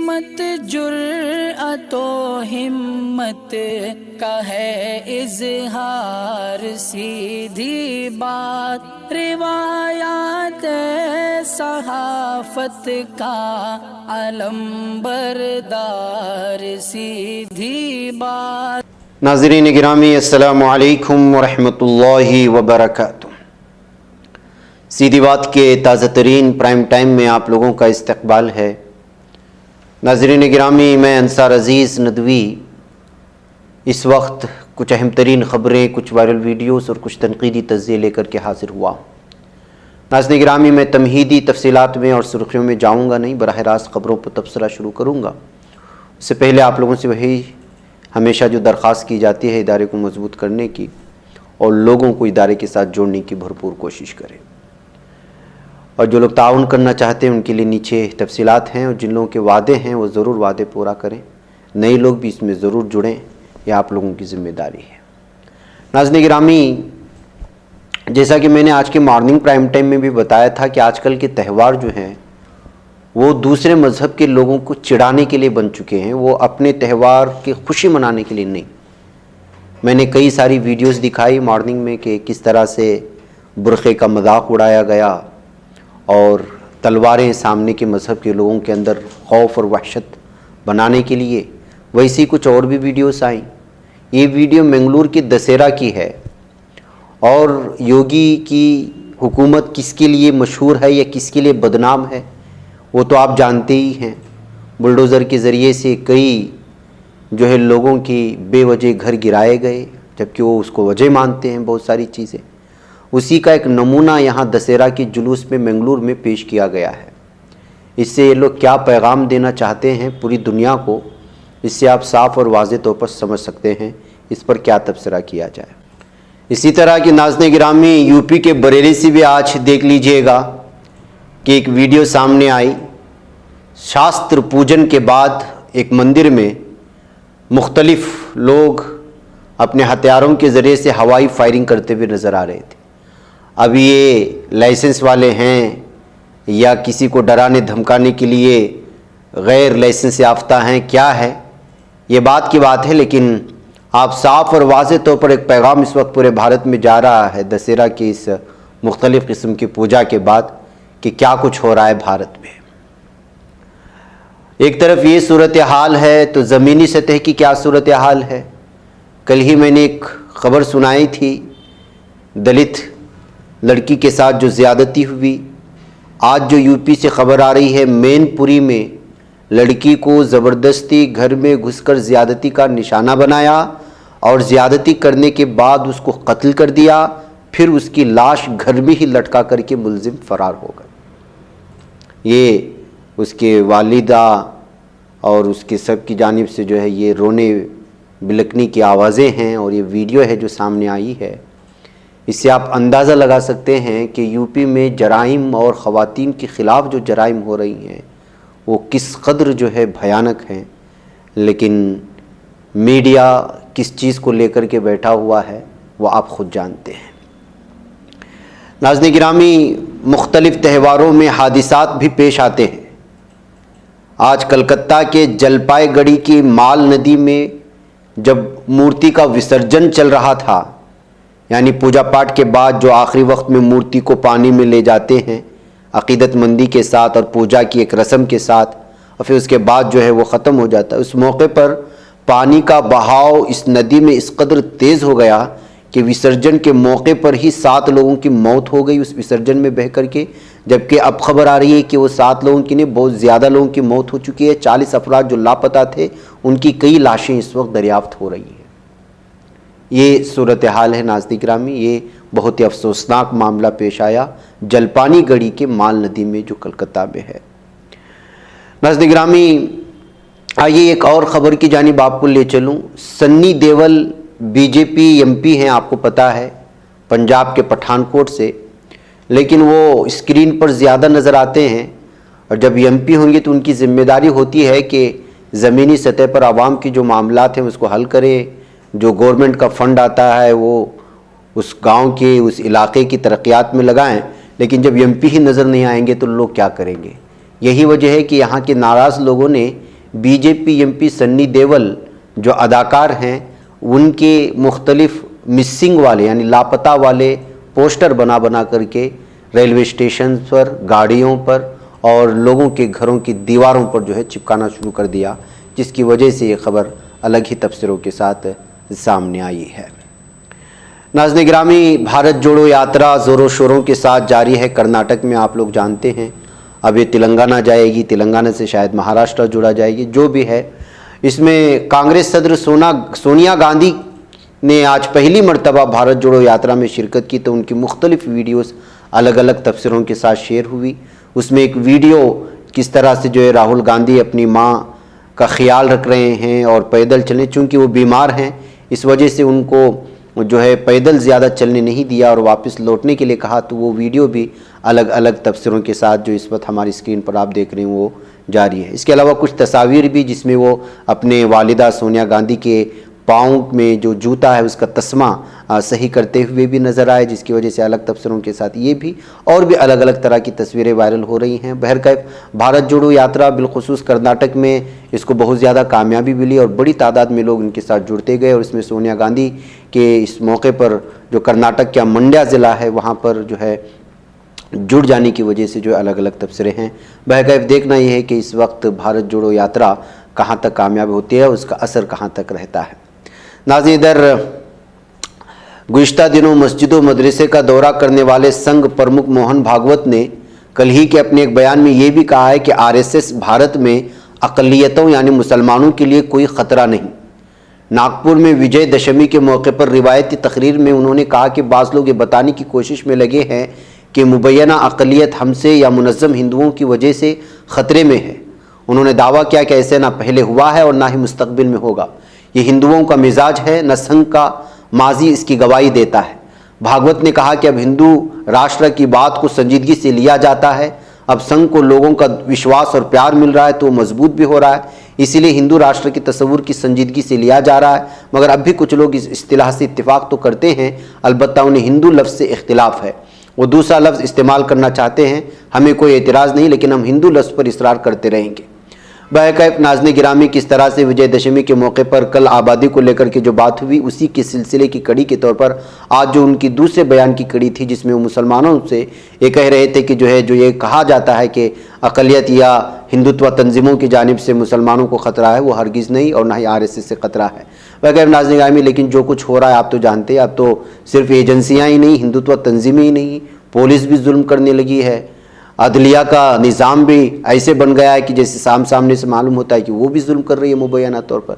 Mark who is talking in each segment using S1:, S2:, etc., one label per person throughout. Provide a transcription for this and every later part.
S1: सीमत जुर्अतो हिम्मत का है इजहार, सीधी बात रिवायात सहाफत का अलम बरदार, सीधी बात।
S2: नाज़रीन गिरामी, अस्सलामु अलैकुम वरहमतुल्लाहि वबरकातुह। सीधी बात के ताज़ा तरीन प्राइम टाइम में आप लोगों का इस्तकबाल है। नाज़रीन गिरामी, मैं अंसार अज़ीज़ नदवी इस वक्त कुछ अहम तरीन ख़बरें, कुछ वायरल वीडियोस और कुछ तनक़ीदी तज़्ज़िये लेकर के हाज़िर हुआ। नाज़रीन गिरामी, मैं तमहीदी तफसीलात में और सुर्खियों में जाऊँगा नहीं, बराह रास्त ख़बरों पर तबसरा शुरू करूँगा। उससे पहले आप लोगों से वही हमेशा जो दरख्वास्त की जाती है इदारे को मजबूत करने की और लोगों को इदारे के साथ जोड़ने की भरपूर कोशिश करें। और जो लोग ताउन करना चाहते हैं उनके लिए नीचे तफसीलात हैं, और जिन लोगों के वादे हैं वो ज़रूर वादे पूरा करें। नए लोग भी इसमें ज़रूर जुड़ें, यह आप लोगों की ज़िम्मेदारी है। नाज़रीन गिरामी, जैसा कि मैंने आज के मॉर्निंग प्राइम टाइम में भी बताया था कि आजकल के त्यौहार जो हैं वो दूसरे मज़हब के लोगों को चिढ़ाने के लिए बन चुके हैं, वो अपने त्यौहार की खुशी मनाने के लिए नहीं। मैंने कई सारी वीडियोस दिखाई मॉर्निंग में कि किस तरह से बुरखे का मजाक उड़ाया गया और तलवारें सामने के मज़हब के लोगों के अंदर खौफ और वहशत बनाने के लिए। वैसे ही कुछ और भी वीडियोस आई। ये वीडियो मंगलूर की दशहरा की है और योगी की हुकूमत किसके लिए मशहूर है या किसके लिए बदनाम है वो तो आप जानते ही हैं। बुलडोज़र के ज़रिए से कई जो है लोगों की बेवजह घर गिराए गए, जबकि वो उसको वजह मानते हैं बहुत सारी चीज़ें। उसी का एक नमूना यहाँ दशहरा के जुलूस में मंगलूर में पेश किया गया है। इससे ये लोग क्या पैगाम देना चाहते हैं पूरी दुनिया को, इससे आप साफ़ और वाज़ेह तौर पर समझ सकते हैं इस पर क्या तबसरा किया जाए। इसी तरह की नाज़रीन गिरामी, यूपी के बरेली से भी आज देख लीजिएगा कि एक वीडियो सामने आई। शास्त्र पूजन के बाद एक मंदिर में मुख्तलिफ लोग अपने हथियारों के ज़रिए से हवाई फायरिंग करते हुए नज़र आ रहे थे। अब ये लाइसेंस वाले हैं या किसी को डराने धमकाने के लिए गैर लाइसेंस याफ्ता हैं, क्या है ये बात की बात है। लेकिन आप साफ़ और वाज़ेह तौर पर एक पैगाम इस वक्त पूरे भारत में जा रहा है दशहरा की इस मुख्तलिफ़ किस्म की पूजा के बाद कि क्या कुछ हो रहा है भारत में। एक तरफ ये सूरत हाल है तो ज़मीनी सतह की क्या सूरत हाल है। कल ही मैंने एक ख़बर सुनाई थी, दलित लड़की के साथ जो ज़्यादती हुई। आज जो यूपी से ख़बर आ रही है, मैनपुरी में लड़की को ज़बरदस्ती घर में घुसकर ज़्यादती का निशाना बनाया और ज़्यादती करने के बाद उसको कत्ल कर दिया, फिर उसकी लाश घर में ही लटका करके मुलजिम फ़रार हो गए। ये उसके वालिदा और उसके सब की जानिब से जो है ये रोने बिलकने की आवाज़ें हैं और ये वीडियो है जो सामने आई है। इससे आप अंदाज़ा लगा सकते हैं कि यूपी में जराइम और ख़वातीन के ख़िलाफ़ जो जराइम हो रही हैं वो किस कदर जो है भयानक हैं। लेकिन मीडिया किस चीज़ को लेकर के बैठा हुआ है वो आप ख़ुद जानते हैं। नाज़रीन गिरामी, मुख्तलिफ़ त्यौहारों में हादिसात भी पेश आते हैं। आज कलकत्ता के जलपाईगुड़ी की माल नदी में जब मूर्ति का विसर्जन चल रहा था, यानी पूजा पाठ के बाद जो आखिरी वक्त में मूर्ति को पानी में ले जाते हैं अक़ीदतमंदी के साथ और पूजा की एक रस्म के साथ, और फिर उसके बाद जो है वो ख़त्म हो जाता है। उस मौके पर पानी का बहाव इस नदी में इस कदर तेज़ हो गया कि विसर्जन के मौके पर ही 7 लोगों की मौत हो गई उस विसर्जन में बह करके। जबकि अब खबर आ रही है कि वो 7 लोगों की नहीं, बहुत ज़्यादा लोगों की मौत हो चुकी है। 40 अफराद जो लापता थे उनकी कई लाशें इस वक्त दरियाफ्त हो रही हैं। ये सूरत हाल है नाज़रीन गिरामी। ये बहुत ही अफसोसनाक मामला पेश आया जलपाईगुड़ी के माल नदी में जो कलकत्ता में है। नाज़रीन गिरामी, आइए एक और ख़बर की जानिब आपको ले चलूँ। सन्नी देओल बीजेपी एमपी हैं, आपको पता है, पंजाब के पठानकोट से, लेकिन वो स्क्रीन पर ज़्यादा नज़र आते हैं। और जब एमपी होंगे तो उनकी ज़िम्मेदारी होती है कि ज़मीनी सतह पर आवाम की जो मामलात हैं उसको हल करें। जो गवर्नमेंट का फ़ंड आता है वो उस गांव के, उस इलाके की तरक्यात में लगाएं। लेकिन जब एमपी ही नज़र नहीं आएंगे तो लोग क्या करेंगे। यही वजह है कि यहाँ के नाराज़ लोगों ने बीजेपी एमपी सन्नी देओल जो अदाकार हैं उनके मुख्तलिफ मिसिंग वाले यानी लापता वाले पोस्टर बना बना करके रेलवे स्टेशन पर, गाड़ियों पर और लोगों के घरों की दीवारों पर जो है चिपकाना शुरू कर दिया, जिसकी वजह से ये खबर अलग ही तफसीरों के साथ सामने आई है। नाज़रीन गिरामी, भारत जोड़ो यात्रा ज़ोरों शोरों के साथ जारी है कर्नाटक में। आप लोग जानते हैं अब ये तेलंगाना जाएगी, तेलंगाना से शायद महाराष्ट्र जुड़ा जाएगी, जो भी है। इसमें कांग्रेस सदर सोनिया गांधी ने आज पहली मर्तबा भारत जोड़ो यात्रा में शिरकत की, तो उनकी मुख्तलिफ वीडियोस अलग अलग तफसीरों के साथ शेयर हुई। उसमें एक वीडियो किस तरह से जो है राहुल गांधी अपनी माँ का ख्याल रख रहे हैं और पैदल चलें, चूँकि वो बीमार हैं इस वजह से उनको जो है पैदल ज़्यादा चलने नहीं दिया और वापस लौटने के लिए कहा, तो वो वीडियो भी अलग अलग तफसीरों के साथ जो इस वक्त हमारी स्क्रीन पर आप देख रहे हैं वो जारी है। इसके अलावा कुछ तस्वीर भी जिसमें वो अपने वालिदा सोनिया गांधी के पाँव में जो जूता है उसका तस्मा सही करते हुए भी नज़र आए, जिसकी वजह से अलग तफसीरों के साथ ये भी और भी अलग अलग तरह की तस्वीरें वायरल हो रही हैं। बहरकैफ भारत जोड़ो यात्रा बिलखुसूस कर्नाटक में इसको बहुत ज़्यादा कामयाबी मिली और बड़ी तादाद में लोग इनके साथ जुड़ते गए और इसमें सोनिया गांधी के इस मौके पर जो कर्नाटक का मंड्या ज़िला है वहाँ पर जो है जुड़ जाने की वजह से जो अलग अलग तबसरे हैं। बहरकैफ देखना यह है कि इस वक्त भारत जोड़ो यात्रा कहाँ तक कामयाब होती है, उसका असर कहाँ तक रहता है। नाज़रीन, इधर गुज़िश्ता दिनों मस्जिदों मदरसे का दौरा करने वाले संघ प्रमुख मोहन भागवत ने कल ही के अपने एक बयान में ये भी कहा है कि आरएसएस भारत में अक़लियतों यानी मुसलमानों के लिए कोई ख़तरा नहीं। नागपुर में विजय दशमी के मौके पर रिवायती तकरीर में उन्होंने कहा कि बाज़ लोग ये बताने की कोशिश में लगे हैं कि मुबैना अक़लियत हमसे या मुनज़्ज़म हिंदुओं की वजह से ख़तरे में है। उन्होंने दावा किया कि ऐसे ना पहले हुआ है और ना ही मुस्तक़बिल में होगा। ये हिंदुओं का मिजाज है, न संघ का माजी इसकी गवाही देता है। भागवत ने कहा कि अब हिंदू राष्ट्र की बात को संजीदगी से लिया जाता है। अब संघ को लोगों का विश्वास और प्यार मिल रहा है तो मजबूत भी हो रहा है, इसीलिए हिंदू राष्ट्र की तस्वुर की संजीदगी से लिया जा रहा है। मगर अब भी कुछ लोग इस इस्तिलाह से इत्तिफाक तो करते हैं, अलबत्ता उन्हें हिंदू लफ्ज़ से इख्तिलाफ है। वो दूसरा लफ्ज़ इस्तेमाल करना चाहते हैं, हमें कोई एतराज़ नहीं, लेकिन हम हिंदू लफ्ज़ पर इसरार करते रहेंगे। बहरकैफ नाज़रीन गिरामी, किस तरह से विजय दशमी के मौके पर कल आबादी को लेकर के जो बात हुई उसी के सिलसिले की कड़ी के तौर पर आज जो उनकी दूसरे बयान की कड़ी थी, जिसमें वो मुसलमानों से ये कह रहे थे कि जो ये कहा जाता है कि अक़लियत या हिंदुत्व तंजीमों की जानिब से मुसलमानों को ख़तरा है, वो हरगिज़ नहीं और ना ही आरएसएस से ख़तरा है। बहरकैफ नाज़रीन गिरामी, लेकिन जो कुछ हो रहा है आप तो जानते हैं, अब तो सिर्फ एजेंसियाँ ही नहीं, हिंदुत्व तंजीमें ही नहीं, पुलिस भी जुल्म करने लगी है। अदलिया का निज़ाम भी ऐसे बन गया है कि जैसे सामने से मालूम होता है कि वो भी जुल्म कर रही है मुबैना तौर पर।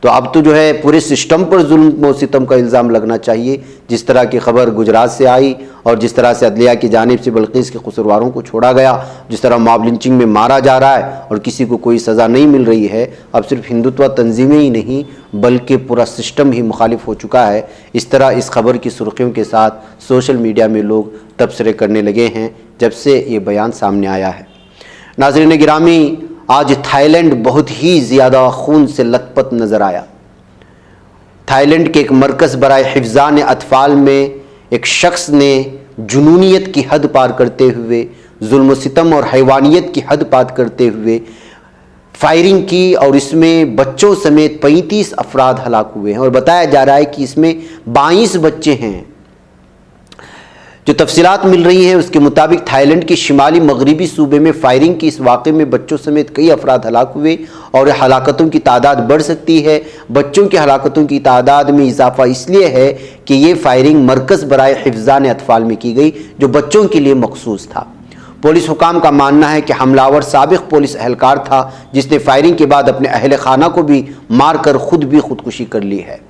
S2: तो अब तो जो है पूरे सिस्टम पर जुल्म व सितम का इल्ज़ाम लगना चाहिए। जिस तरह की खबर गुजरात से आई और जिस तरह से अदलिया की जानिब से बल्किस के कसूरवारों को छोड़ा गया, जिस तरह मॉब लिंचिंग में मारा जा रहा है और किसी को कोई सज़ा नहीं मिल रही है, अब सिर्फ हिंदुत्व तंजीमें ही नहीं बल्कि पूरा सिस्टम ही मुखालिफ हो चुका है। इस तरह इस खबर की सुर्खियों के साथ सोशल मीडिया में लोग तबसरे करने लगे हैं जब से ये बयान सामने आया है। नाज़रीन गिरामी, आज थाईलैंड बहुत ही ज़्यादा खून से लथपथ नज़र आया। थाईलैंड के एक मरकज़ बराए हिफ़्ज़ान अतफ़ाल में एक शख्स ने जुनूनियत की हद पार करते हुए, जुल्म सितम और हैवानियत की हद पार करते हुए फायरिंग की और इसमें बच्चों समेत 35 अफराद हलाक हुए हैं और बताया जा रहा है कि इसमें 22 बच्चे हैं। जो तफसीलात मिल रही हैं उसके मुताबिक थाईलैंड के शिमाली मगरबी सूबे में फायरिंग की इस वाक़े में बच्चों समेत कई अफराद हलाक हुए और हलाकतों की तादाद बढ़ सकती है। बच्चों की हलाकतों की तादाद में इजाफा इसलिए है कि ये फायरिंग मरकज़ बराए हिफ़्ज़ान अतफ़ाल में की गई जो बच्चों के लिए मखसूस था। पुलिस हुकाम का मानना है कि हमलावर साबिक़ पुलिस एहलकार था जिसने फायरिंग के बाद अपने अहल खाना को भी मार कर खुद भी खुदकुशी कर ली है।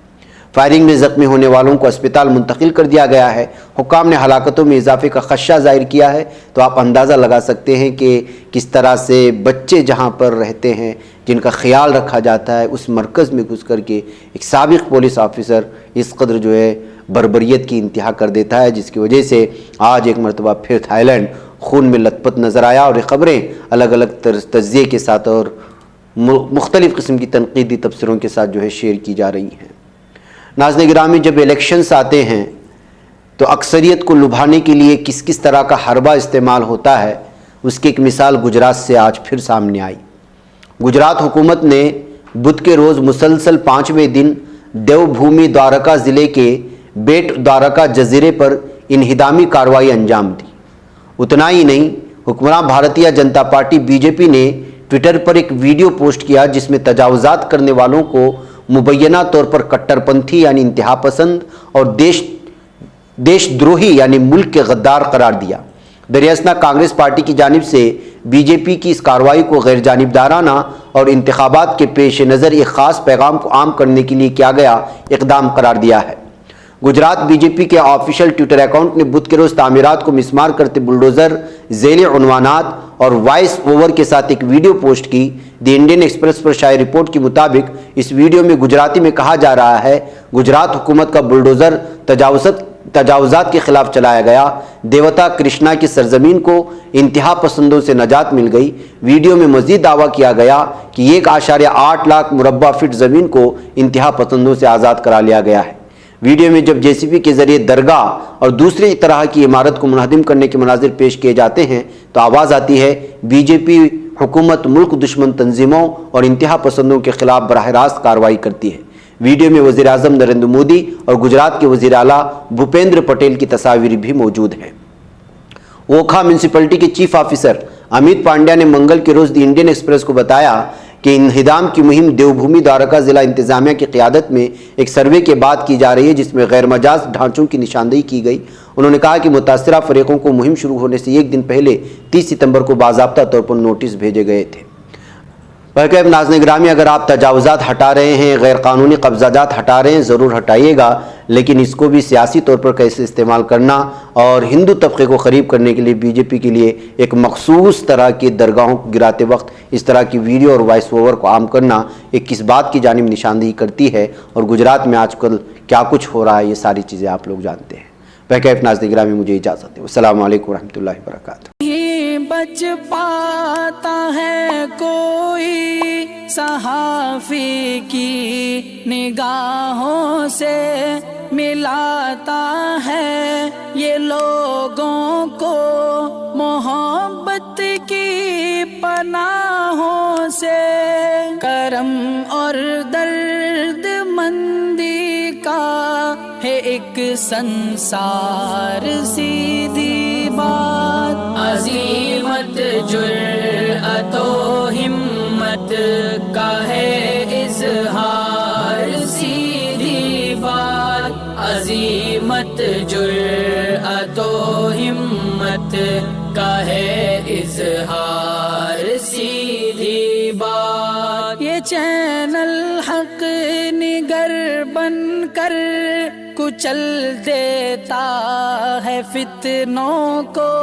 S2: फायरिंग में ज़ख्मी होने वालों को अस्पताल मुंतकिल कर दिया गया है। हुकाम ने हलाकतों में इजाफे का खदशा ज़ाहिर किया है। तो आप अंदाज़ा लगा सकते हैं कि किस तरह से बच्चे जहां पर रहते हैं, जिनका ख्याल रखा जाता है, उस मरकज़ में घुस कर के एक साबिक़ पुलिस ऑफिसर इस कदर जो है बर्बरियत की इंतहा कर देता है, जिसकी वजह से आज एक मरतबा फिर थाईलैंड खून में लथपथ नज़र आया। और ये ख़बरें अलग अलग तज्ज़िये के साथ और मुख्तलिफ़ किस्म की तनक़ीदी तबसरों के साथ जो है शेयर की जा रही हैं। नाज़रीन गिरामी, जब इलेक्शंस आते हैं तो अक्सरियत को लुभाने के लिए किस किस तरह का हरबा इस्तेमाल होता है, उसकी एक मिसाल गुजरात से आज फिर सामने आई। गुजरात हुकूमत ने बुध के रोज़ मुसलसल 5वें दिन देवभूमि द्वारका ज़िले के बेट द्वारका जजीरे पर इनहिदामी कार्रवाई अंजाम दी। उतना ही नहीं, हुक्मरान भारतीय जनता पार्टी बीजेपी ने ट्विटर पर एक वीडियो पोस्ट किया जिसमें तजावुजात करने वालों को मुबैना तौर पर कट्टरपंथी यानी इंतहा पसंद और देशद्रोही यानी मुल्क के गद्दार करार दिया। दरियासना कांग्रेस पार्टी की जानिब से बीजेपी की इस कार्रवाई को गैर जानिबदाराना और इंतखाबात के पेश नज़र एक ख़ास पैगाम को आम करने के लिए किया गया इकदाम करार दिया है। गुजरात बीजेपी के ऑफिशियल ट्विटर अकाउंट ने बुध के रोज़ तामीरात को मिसमार करते बुलडोज़र, ज़ेल उन्वानात और वॉइस ओवर के साथ एक वीडियो पोस्ट की। द इंडियन एक्सप्रेस पर शाये रिपोर्ट के मुताबिक इस वीडियो में गुजराती में कहा जा रहा है, गुजरात हुकूमत का बुलडोज़र तजावुजात के खिलाफ चलाया गया। देवता कृष्णा की सरजमीन को इंतहा पसंदों से नजात मिल गई। वीडियो में मजीद दावा किया गया कि 1.8 लाख मुरब्बा फीट ज़मीन को इंतहा पसंदों से आज़ाद करा लिया गया है। वीडियो में जब जेसीबी के जरिए दरगाह और दूसरी तरह की इमारत को मुनहदिम करने के मनाजिर पेश किए जाते हैं तो आवाज़ आती है, बीजेपी हुकूमत मुल्क दुश्मन तंजीमों और इंतहा पसंदों के खिलाफ बराह रास्त कार्रवाई करती है। वीडियो में वज़ीर आज़म नरेंद्र मोदी और गुजरात के वज़ीर आला भूपेंद्र पटेल की तस्वीर भी मौजूद हैं। ओखा म्यूनसिपलिटी के चीफ ऑफिसर अमित पांड्या ने मंगल के रोज़ द इंडियन एक्सप्रेस को बताया कि इनहिदाम की मुहिम देवभूमि द्वारका ज़िला इंतज़ामिया की क़ियादत में एक सर्वे के बाद की जा रही है जिसमें गैर मजाज ढांचों की निशानदेही की गई। उन्होंने कहा कि मुतासरा फ़रीक़ों को मुहिम शुरू होने से एक दिन पहले 30 सितंबर को बाज़ाब्ता तौर पर नोटिस भेजे गए थे। बहरकैफ नाज़रीन गिरामी, अगर आप तजावुज़ात हटा रहे हैं, गैर कानूनी कब्ज़ात हटा रहे हैं, ज़रूर हटाइएगा, लेकिन इसको भी सियासी तौर पर कैसे इस्तेमाल करना और हिंदू तबके को क़रीब करने के लिए बीजेपी के लिए एक मखसूस तरह की दरगाहों को गिराते वक्त इस तरह की वीडियो और वॉइस ओवर को आम करना एक किस बात की जानिब निशानदेही करती है और गुजरात में आजकल क्या कुछ हो रहा है, ये सारी चीज़ें आप लोग जानते हैं। बहरकैफ नाज़रीन गिरामी, मुझे इजाज़त दें। अस्सलामु अलैकुम रहमतुल्लाहि व बरकातुहू।
S1: बच पाता है कोई सहाफ़ी की निगाहों से, मिलाता है ये लोगों को मोहब्बत की पनाहों से। करम और दर्द मंदी का है एक संसार, सीधी बात अज़ीमत जुर्अतो हिम्मत का है इज़हार, सीधी बात अज़ीमत जुर्अतो हिम्मत का है इज़हार, सीधी बात। ये चैनल हक निगर बनकर कुचल देता है फितनों को।